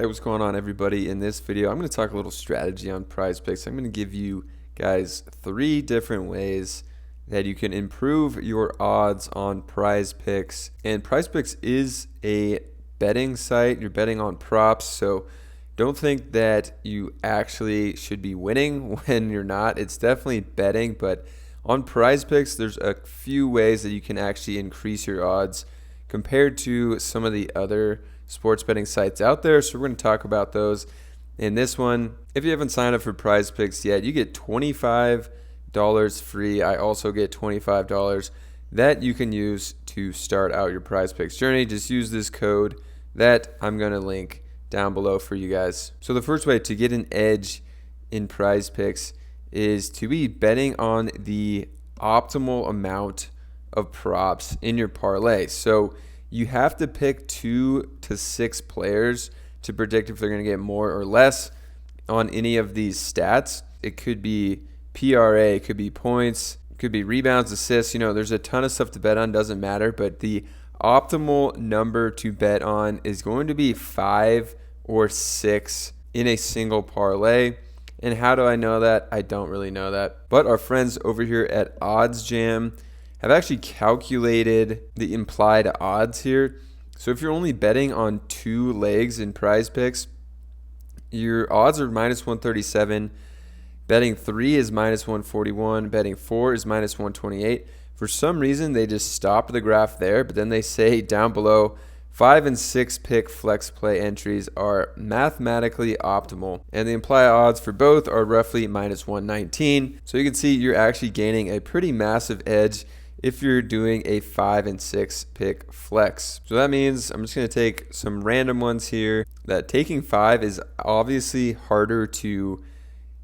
Hey, what's going on, everybody? In this video, I'm going to talk a little strategy on Prize Picks. I'm going to give you guys 3 different ways that you can improve your odds on Prize Picks. And Prize Picks is a betting site. You're betting on props, so don't think that you actually should be winning when you're not. It's definitely betting, but on Prize Picks, there's a few ways that you can actually increase your odds compared to some of the other sports betting sites out there. So we're going to talk about those in this one. If you haven't signed up for Prize Picks yet, you get $25 free. I also get $25 that you can use to start out your Prize Picks journey. Just use this code that I'm going to link down below for you guys. So the first way to get an edge in Prize Picks is to be betting on the optimal amount of props in your parlay. So you have to pick 2 to 6 players to predict if they're going to get more or less on any of these stats. It could be PRA, it could be points, it could be rebounds, assists. There's a ton of stuff to bet on, doesn't matter, but the optimal number to bet on is going to be 5 or 6 in a single parlay. And how do I know that? I don't really know that. But our friends over here at OddsJam have actually calculated the implied odds here. So if you're only betting on 2 legs in Prize Picks, your odds are minus 137. Betting 3 is minus 141. Betting 4 is minus 128. For some reason, they just stopped the graph there, but then they say down below, 5 and 6 pick flex play entries are mathematically optimal, and the implied odds for both are roughly minus 119. So you can see you're actually gaining a pretty massive edge if you're doing a 5 and 6 pick flex. So that means I'm just going to take some random ones here. That taking 5 is obviously harder to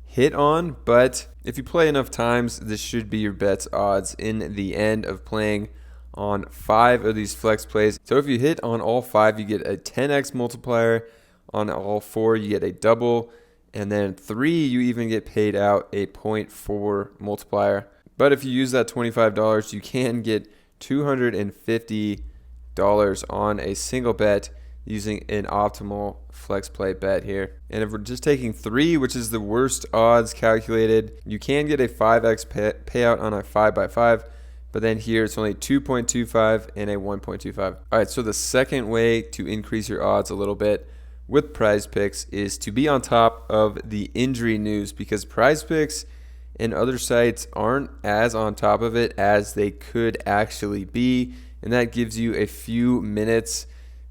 hit on, but if you play enough times, this should be your bets odds in the end of playing on 5 of these flex plays. So if you hit on all 5, you get a 10x multiplier. On all 4, you get a double, and then 3, you even get paid out a 0.4 multiplier. But if you use that $25, you can get $250 on a single bet using an optimal flex play bet here. And if we're just taking 3, which is the worst odds calculated, you can get a 5x payout on a 5x5. But then here it's only 2.25 and a 1.25. All right, so the second way to increase your odds a little bit with Prize Picks is to be on top of the injury news, because Prize Picks and other sites aren't as on top of it as they could actually be, and that gives you a few minutes,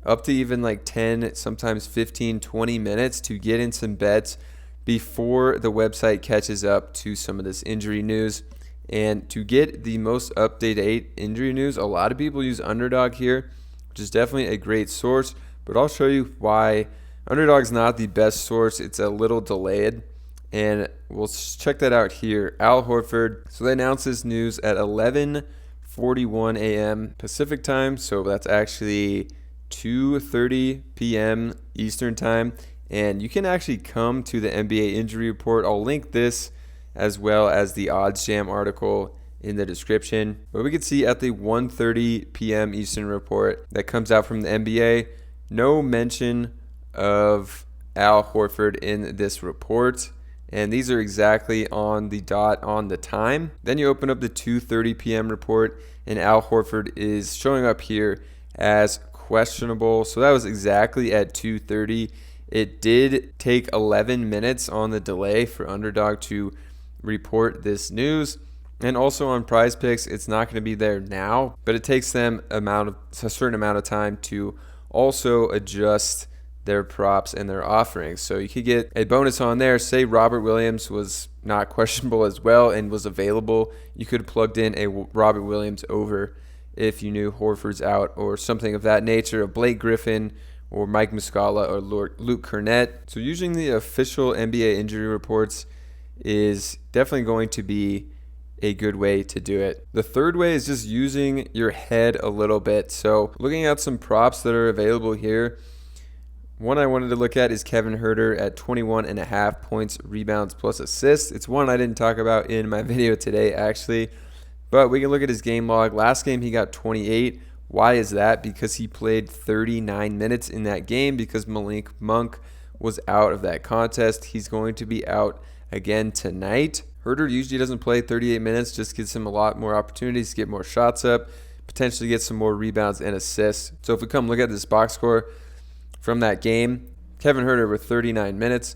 up to even like 10, sometimes 15, 20 minutes to get in some bets before the website catches up to some of this injury news. And to get the most up-to-date injury news, a lot of people use Underdog here, which is definitely a great source, but I'll show you why Underdog's not the best source. It's a little delayed, and we'll check that out here. Al Horford. So they announced this news at 11:41 a.m. Pacific time, so that's actually 2:30 p.m. Eastern time, and you can actually come to the NBA injury report. I'll link this as well as the OddsJam article in the description. But we can see at the 1:30 p.m. Eastern report that comes out from the NBA, no mention of Al Horford in this report. And these are exactly on the dot on the time. Then you open up the 2:30 p.m. report, and Al Horford is showing up here as questionable. So that was exactly at 2:30. It did take 11 minutes on the delay for Underdog to report this news. And also on Prize Picks, it's not going to be there now, but it takes them a certain amount of time to also adjust their props and their offerings. So you could get a bonus on there. Say Robert Williams was not questionable as well and was available. You could have plugged in a Robert Williams over if you knew Horford's out, or something of that nature, of Blake Griffin or Mike Muscala or Luke Cornett. So using the official NBA injury reports is definitely going to be a good way to do it. The third way is just using your head a little bit. So looking at some props that are available here, one I wanted to look at is Kevin Huerter at 21.5 points, rebounds, plus assists. It's one I didn't talk about in my video today, actually, but we can look at his game log. Last game he got 28, Why is that? Because he played 39 minutes in that game because Malik Monk was out of that contest. He's going to be out again tonight. Huerter usually doesn't play 38 minutes, just gives him a lot more opportunities to get more shots up, potentially get some more rebounds and assists. So if we come look at this box score from that game, Kevin Huerter with 39 minutes.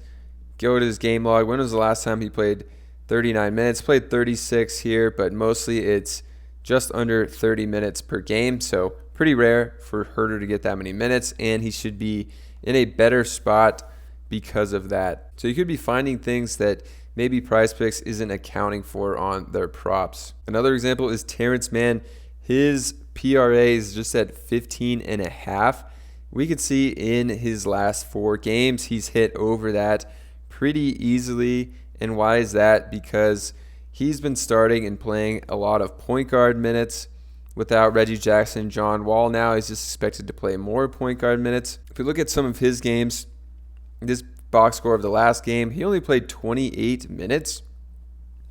Go to his game log. When was the last time he played 39 minutes? Played 36 here, but mostly it's just under 30 minutes per game. So pretty rare for Huerter to get that many minutes, and he should be in a better spot because of that. So you could be finding things that maybe PrizePicks isn't accounting for on their props. Another example is Terrence Mann. His PRA is just at 15.5. We could see in his last 4 games, he's hit over that pretty easily. And why is that? Because he's been starting and playing a lot of point guard minutes without Reggie Jackson. John Wall now is just expected to play more point guard minutes. If we look at some of his games, this box score of the last game, he only played 28 minutes.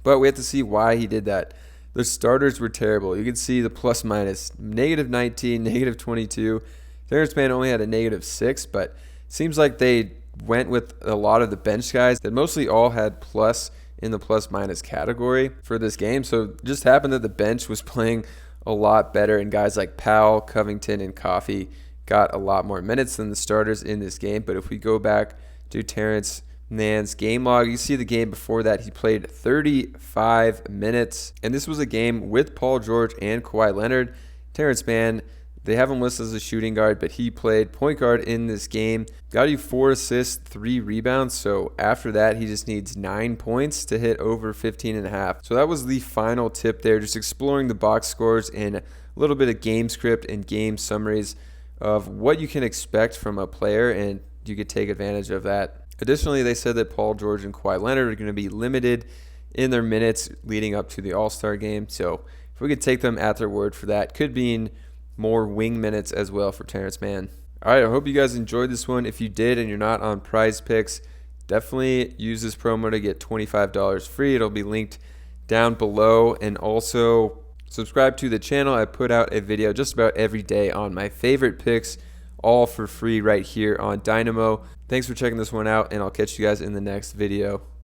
But we have to see why he did that. The starters were terrible. You can see the plus minus, -19, -22. Terrence Mann only had a -6, but seems like they went with a lot of the bench guys that mostly all had plus in the plus minus category for this game. So it just happened that the bench was playing a lot better, and guys like Powell, Covington, and Coffey got a lot more minutes than the starters in this game. But if we go back to Terrence Mann's game log, you see the game before that he played 35 minutes, and this was a game with Paul George and Kawhi Leonard. Terrence Mann, they have him listed as a shooting guard, but he played point guard in this game. Got you 4 assists, 3 rebounds. So after that, he just needs 9 points to hit over 15.5. So that was the final tip there, just exploring the box scores and a little bit of game script and game summaries of what you can expect from a player, and you could take advantage of that. Additionally, they said that Paul George and Kawhi Leonard are going to be limited in their minutes leading up to the All-Star game. So if we could take them at their word for that, could mean more wing minutes as well for Terrence Mann. All right, I hope you guys enjoyed this one. If you did and you're not on PrizePicks, definitely use this promo to get $25 free. It'll be linked down below. And also subscribe to the channel. I put out a video just about every day on my favorite picks, all for free right here on Dynamo. Thanks for checking this one out, and I'll catch you guys in the next video.